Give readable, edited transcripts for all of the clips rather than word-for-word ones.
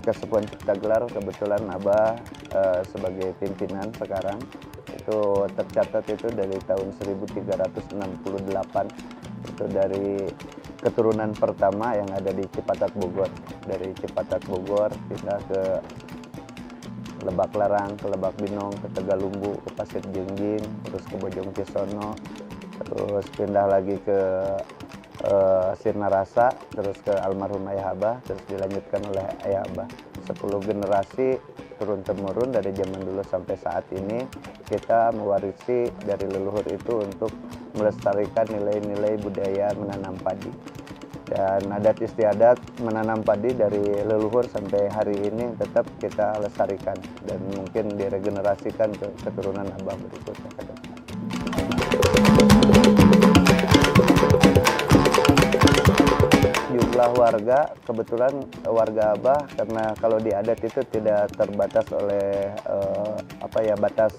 Kesatuan Cipta Gelar kebetulan Abah sebagai pimpinan sekarang itu tercatat itu dari tahun 1368, itu dari keturunan pertama yang ada di Cipatat Bogor. Dari Cipatat Bogor pindah ke Lebak Larang, ke Lebak Binong, ke Tegalumbu, ke Pasir Jengjing, terus ke Bojong Kisono, terus pindah lagi ke Sirnarasa, terus ke almarhum Ayah Abah, terus dilanjutkan oleh Ayah Abah. 10 generasi turun-temurun dari zaman dulu sampai saat ini kita mewarisi dari leluhur itu untuk melestarikan nilai-nilai budaya menanam padi. Dan adat istiadat menanam padi dari leluhur sampai hari ini tetap kita lestarikan dan mungkin diregenerasikan ke keturunan Abah berikutnya ke depan. Jumlah warga, kebetulan warga Abah karena kalau di adat itu tidak terbatas oleh batas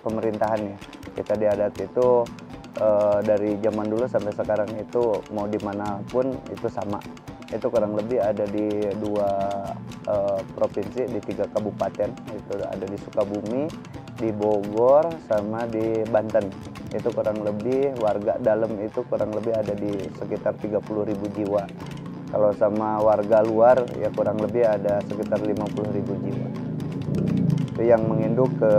pemerintahannya. Kita di adat itu dari zaman dulu sampai sekarang itu mau dimanapun itu sama. Itu kurang lebih ada di 2 provinsi, di 3 kabupaten. Itu ada di Sukabumi, di Bogor, sama di Banten. Itu kurang lebih warga dalam itu kurang lebih ada di sekitar 30.000 jiwa. Kalau sama warga luar ya kurang lebih ada sekitar 50.000 jiwa. Itu yang menginduk ke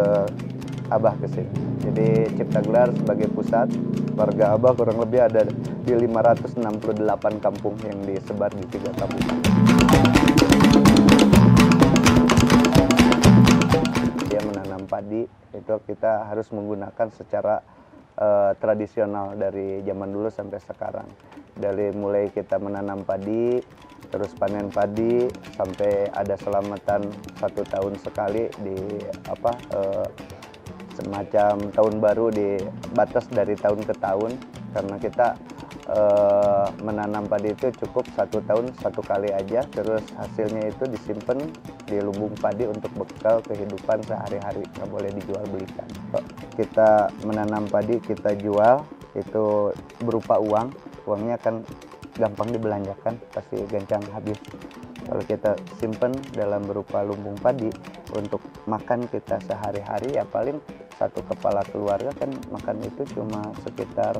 Abah ke sini. Jadi Cipta Gelar sebagai pusat, warga Abah kurang lebih ada di 568 kampung yang disebar di 3 kabupaten. Dia menanam padi itu kita harus menggunakan secara tradisional dari zaman dulu sampai sekarang. Dari mulai kita menanam padi, terus panen padi, sampai ada selamatan 1 tahun sekali di semacam tahun baru di batas dari tahun ke tahun, karena kita menanam padi itu cukup 1 tahun 1 kali aja, terus hasilnya itu disimpan di lumbung padi untuk bekal kehidupan sehari-hari, nggak boleh dijual belikan. Kita menanam padi kita jual itu berupa uang, uangnya kan gampang dibelanjakan, pasti gancang habis. Kalau kita simpan dalam berupa lumbung padi untuk makan kita sehari-hari, ya paling 1 kepala keluarga kan makan itu cuma sekitar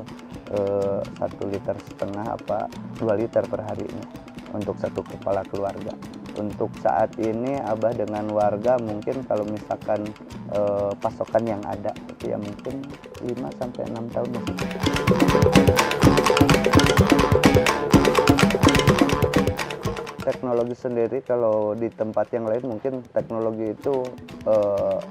1,5 liter apa 2 liter per harinya untuk 1 kepala keluarga. Untuk saat ini Abah dengan warga mungkin kalau misalkan pasokan yang ada itu ya mungkin 5 sampai 6 tahun masih. Teknologi sendiri kalau di tempat yang lain mungkin teknologi itu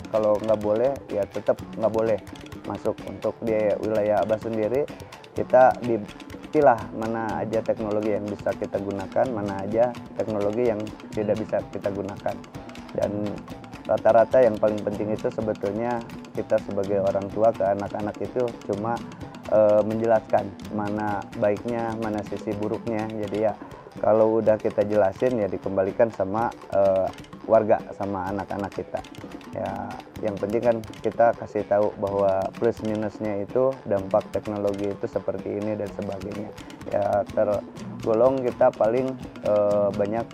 kalau nggak boleh ya tetap nggak boleh masuk. Untuk di wilayah Abah sendiri kita dipilah mana aja teknologi yang bisa kita gunakan, mana aja teknologi yang tidak bisa kita gunakan. Dan rata-rata yang paling penting itu sebetulnya kita sebagai orang tua ke anak-anak itu cuma menjelaskan mana baiknya, mana sisi buruknya. Jadi ya kalau udah kita jelasin ya dikembalikan sama warga, sama anak-anak kita. Ya yang penting kan kita kasih tahu bahwa plus minusnya itu dampak teknologi itu seperti ini dan sebagainya. Ya tergolong kita paling banyak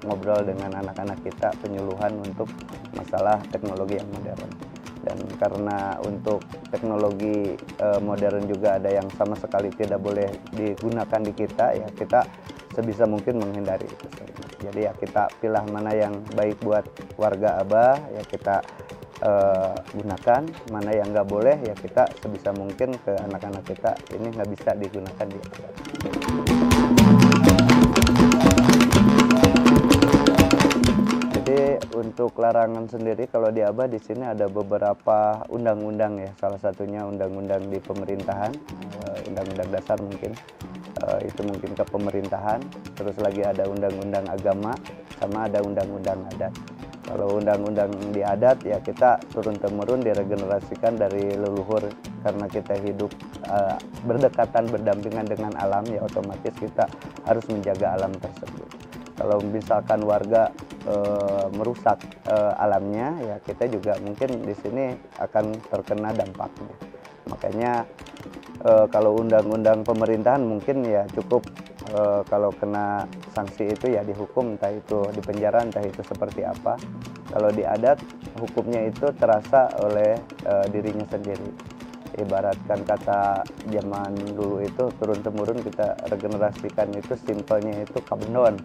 ngobrol dengan anak-anak kita, penyuluhan untuk masalah teknologi yang modern. Dan karena untuk teknologi modern juga ada yang sama sekali tidak boleh digunakan di kita, ya kita sebisa mungkin menghindari itu. Jadi ya kita pilih mana yang baik buat warga Abah, ya kita gunakan, mana yang nggak boleh ya kita sebisa mungkin ke anak-anak kita ini nggak bisa digunakan di Abah. Untuk larangan sendiri kalau di Abah di sini ada beberapa undang-undang ya, salah satunya undang-undang di pemerintahan, undang-undang dasar mungkin itu mungkin ke pemerintahan, terus lagi ada undang-undang agama sama ada undang-undang adat. Kalau undang-undang di adat ya kita turun-temurun diregenerasikan dari leluhur, karena kita hidup berdekatan berdampingan dengan alam ya otomatis kita harus menjaga alam tersebut. Kalau misalkan warga merusak alamnya, ya kita juga mungkin di sini akan terkena dampaknya. Makanya kalau undang-undang pemerintahan mungkin ya cukup Kalau kena sanksi itu ya dihukum, entah itu di penjara, entah itu seperti apa. Kalau di adat, hukumnya itu terasa oleh dirinya sendiri. Ibaratkan kata zaman dulu itu turun-temurun kita regenerasikan itu, simpelnya itu kabendon.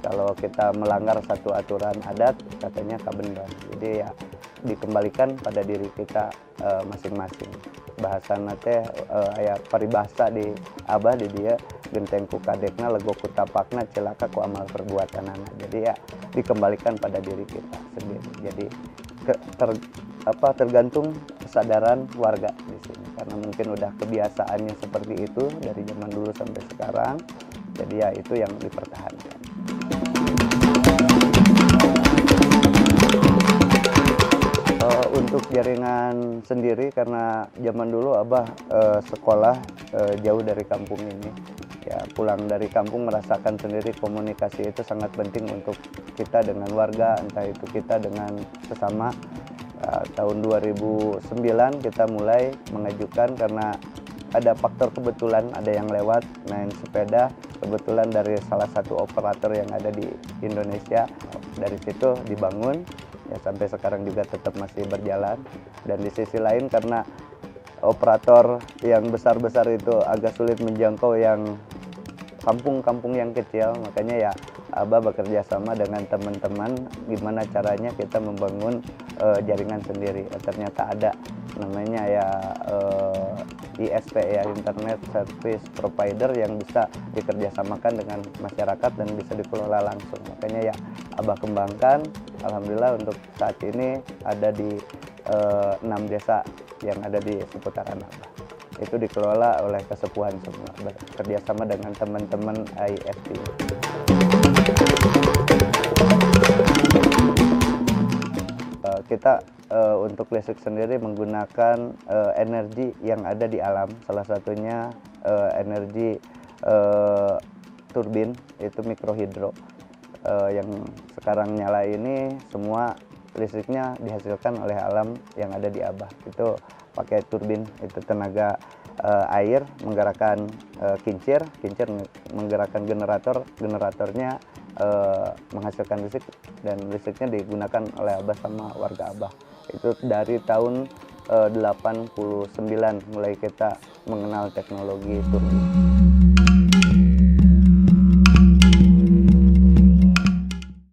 Kalau kita melanggar satu aturan adat, katanya kabendon. Jadi ya dikembalikan pada diri kita masing-masing. Bahasana teh aya paribasa di abah di dia, genteng ku kadekna lego ku tapakna celaka ku amal perbuatanana. Jadi ya dikembalikan pada diri kita sendiri. Jadi tergantung kesadaran warga di sini, karena mungkin udah kebiasaannya seperti itu dari zaman dulu sampai sekarang. Jadi ya itu yang dipertahankan. Untuk jaringan sendiri, karena zaman dulu abah sekolah jauh dari kampung ini, ya pulang dari kampung merasakan sendiri komunikasi itu sangat penting untuk kita dengan warga, entah itu kita dengan sesama. Tahun 2009 kita mulai mengajukan karena ada faktor kebetulan, ada yang lewat main sepeda kebetulan dari salah satu operator yang ada di Indonesia. Dari situ dibangun ya, sampai sekarang juga tetap masih berjalan. Dan di sisi lain karena operator yang besar-besar itu agak sulit menjangkau yang kampung-kampung yang kecil, makanya ya Abah bekerja sama dengan teman-teman gimana caranya kita membangun jaringan sendiri. Ternyata ada namanya ya ISP ya, Internet Service Provider, yang bisa dikerjasamakan dengan masyarakat dan bisa dikelola langsung. Makanya ya Abah kembangkan. Alhamdulillah untuk saat ini ada di 6 desa yang ada di seputaran Abah. Itu dikelola oleh kesepuhan semua, bekerjasama dengan teman-teman ISP. Kita untuk listrik sendiri menggunakan energi yang ada di alam, salah satunya energi turbin, itu mikrohidro. Yang sekarang nyala ini semua listriknya dihasilkan oleh alam yang ada di Abah. Itu pakai turbin, itu tenaga air menggerakkan kincir menggerakkan generatornya menghasilkan listrik, dan listriknya digunakan oleh Abah sama warga Abah. Itu dari tahun 89 mulai kita mengenal teknologi turbin.